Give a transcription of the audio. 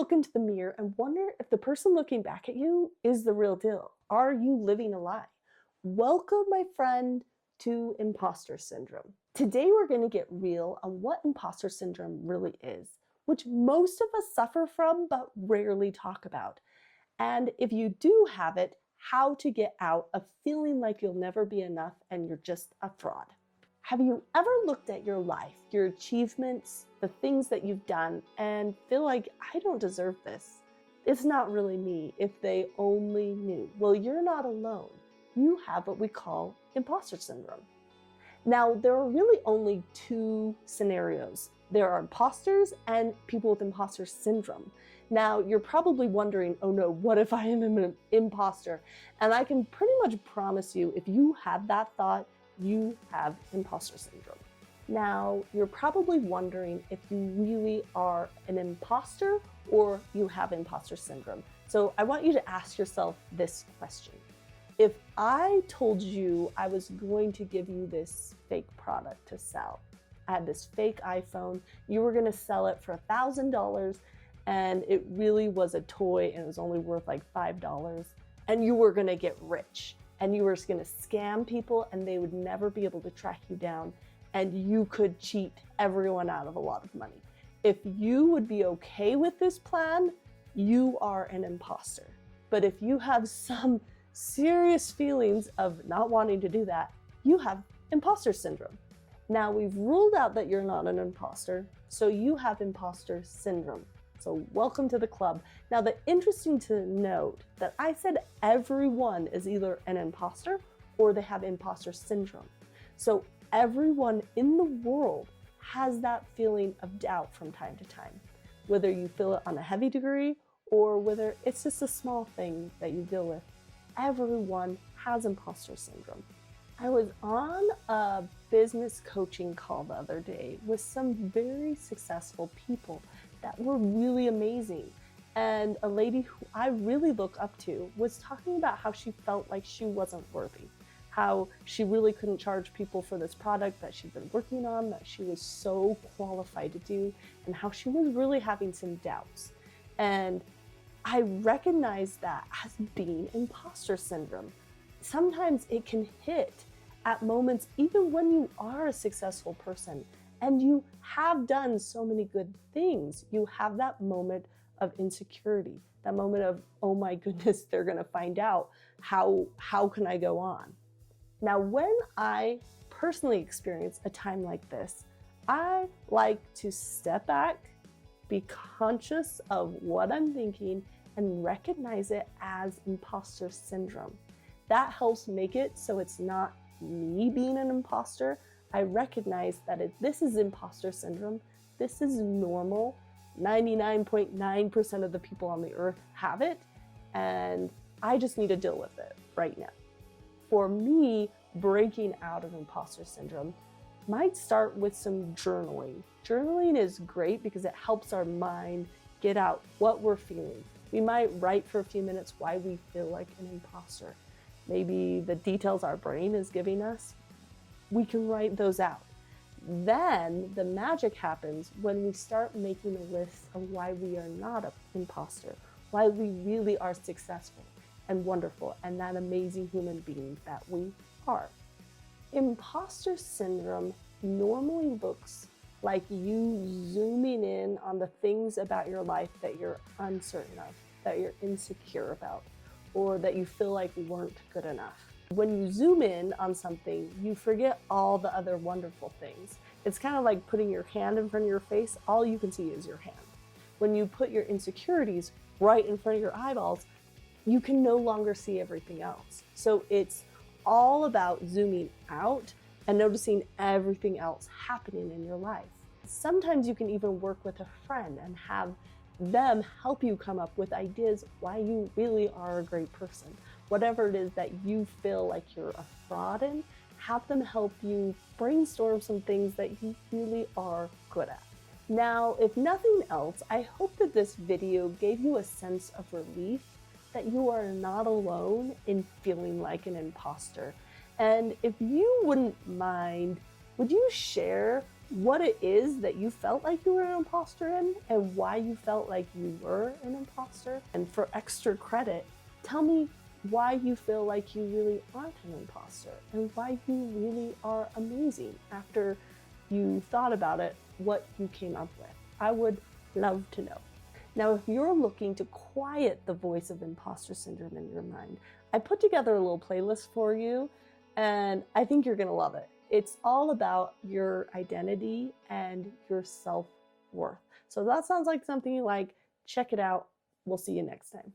look into the mirror and wonder if the person looking back at you is the real deal? Are you living a lie? Welcome, my friend, to imposter syndrome. Today we're going to get real on what imposter syndrome really is, which most of us suffer from but rarely talk about. And if you do have it, how to get out of feeling like you'll never be enough and you're just a fraud. Have you ever looked at your life, your achievements, the things that you've done, and feel like, I don't deserve this? It's not really me, if they only knew. Well, you're not alone. You have what we call imposter syndrome. Now, there are really only two scenarios. There are imposters and people with imposter syndrome. Now, you're probably wondering, oh no, what if I am an imposter? And I can pretty much promise you, if you have that thought, you have imposter syndrome. Now, you're probably wondering if you really are an imposter or you have imposter syndrome. So I want you to ask yourself this question. If I told you I was going to give you this fake product to sell, I had this fake iPhone, you were going to sell it for $1,000 and it really was a toy and it was only worth like $5 and you were going to get rich. And you were just gonna scam people and they would never be able to track you down and you could cheat everyone out of a lot of money. If you would be okay with this plan, you are an imposter. But if you have some serious feelings of not wanting to do that, you have imposter syndrome. Now we've ruled out that you're not an imposter, so you have imposter syndrome. So welcome to the club. Now, the interesting to note that I said everyone is either an imposter or they have imposter syndrome. So everyone in the world has that feeling of doubt from time to time, whether you feel it on a heavy degree or whether it's just a small thing that you deal with. Everyone has imposter syndrome. I was on a business coaching call the other day with some very successful people that were really amazing. And a lady who I really look up to was talking about how she felt like she wasn't worthy, how she really couldn't charge people for this product that she'd been working on, that she was so qualified to do, and how she was really having some doubts. And I recognize that as being imposter syndrome. Sometimes it can hit at moments, even when you are a successful person and you have done so many good things, you have that moment of insecurity, that moment of, oh my goodness, they're gonna find out, how can I go on? Now, when I personally experience a time like this, I like to step back, be conscious of what I'm thinking, and recognize it as imposter syndrome. That helps make it so it's not me being an imposter. I recognize that if this is imposter syndrome, this is normal. 99.9% of the people on the earth have it, and I just need to deal with it right now. For me, breaking out of imposter syndrome might start with some journaling. Journaling is great because it helps our mind get out what we're feeling. We might write for a few minutes why we feel like an imposter. Maybe the details our brain is giving us. We can write those out. Then the magic happens when we start making a list of why we are not an imposter, why we really are successful and wonderful and that amazing human being that we are. Imposter syndrome normally looks like you zooming in on the things about your life that you're uncertain of, that you're insecure about, or that you feel like weren't good enough. When you zoom in on something, you forget all the other wonderful things. It's kind of like putting your hand in front of your face, all you can see is your hand. When you put your insecurities right in front of your eyeballs, you can no longer see everything else. So it's all about zooming out and noticing everything else happening in your life. Sometimes you can even work with a friend and have them help you come up with ideas why you really are a great person. Whatever it is that you feel like you're a fraud in, have them help you brainstorm some things that you really are good at. Now, if nothing else, I hope that this video gave you a sense of relief that you are not alone in feeling like an imposter. And if you wouldn't mind, would you share what it is that you felt like you were an imposter in and why you felt like you were an imposter. And for extra credit, tell me why you feel like you really aren't an imposter and why you really are amazing after you thought about it, what you came up with. I would love to know. Now, if you're looking to quiet the voice of imposter syndrome in your mind, I put together a little playlist for you, and I think you're gonna love it. It's all about your identity and your self-worth. So if that sounds like something you like, check it out. We'll see you next time.